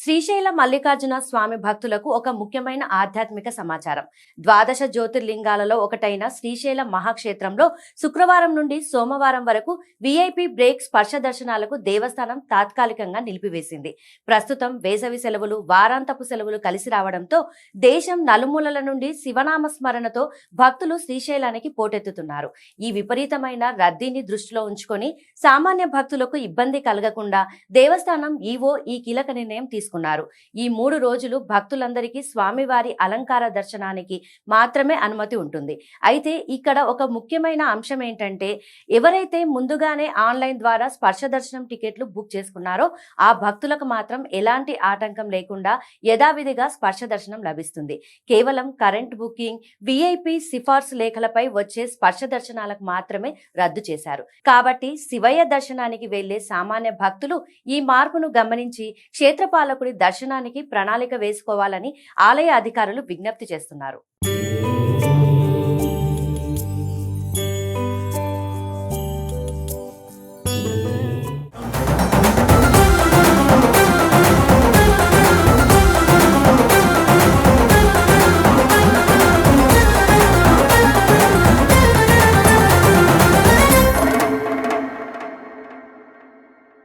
శ్రీశైల మల్లికార్జున స్వామి భక్తులకు ఒక ముఖ్యమైన ఆధ్యాత్మిక సమాచారం. ద్వాదశ జ్యోతిర్లింగాలలో ఒకటైన శ్రీశైల మహాక్షేత్రంలో శుక్రవారం నుండి సోమవారం వరకు విఐపి బ్రేక్ స్పర్శ దర్శనాలకు దేవస్థానం తాత్కాలికంగా నిలిపివేసింది. ప్రస్తుతం వేసవి సెలవులు, వారాంతపు సెలవులు కలిసి రావడంతో దేశం నలుమూలల నుండి శివనామ స్మరణతో భక్తులు శ్రీశైలానికి పోటెత్తుతున్నారు. ఈ విపరీతమైన రద్దీని దృష్టిలో ఉంచుకొని సామాన్య భక్తులకు ఇబ్బంది కలగకుండా దేవస్థానం ఈవో ఈ కీలక నిర్ణయం తీసుకున్నారు. ఈ 3 రోజులు భక్తులందరికీ స్వామివారి అలంకార దర్శనానికి మాత్రమే అనుమతి ఉంటుంది. అయితే ఇక్కడ ఒక ముఖ్యమైన అంశం ఏంటంటే, ఎవరైతే ముందుగానే ఆన్లైన్ ద్వారా స్పర్శ దర్శనం టికెట్లు బుక్ చేసుకున్నారో ఆ భక్తులకు మాత్రం ఎలాంటి ఆటంకం లేకుండా యథావిధిగా స్పర్శ దర్శనం లభిస్తుంది. కేవలం కరెంట్ బుకింగ్, విఐపి సిఫార్సు లేఖలపై వచ్చే స్పర్శ దర్శనాలకు మాత్రమే రద్దు చేశారు. కాబట్టి శివయ్య దర్శనానికి వెళ్లే సామాన్య భక్తులు ఈ మార్పును గమనించి క్షేత్రపాలకుడి దర్శనానికి ప్రణాళిక వేసుకోవాలని ఆలయ అధికారులు విజ్ఞప్తి చేస్తున్నారు.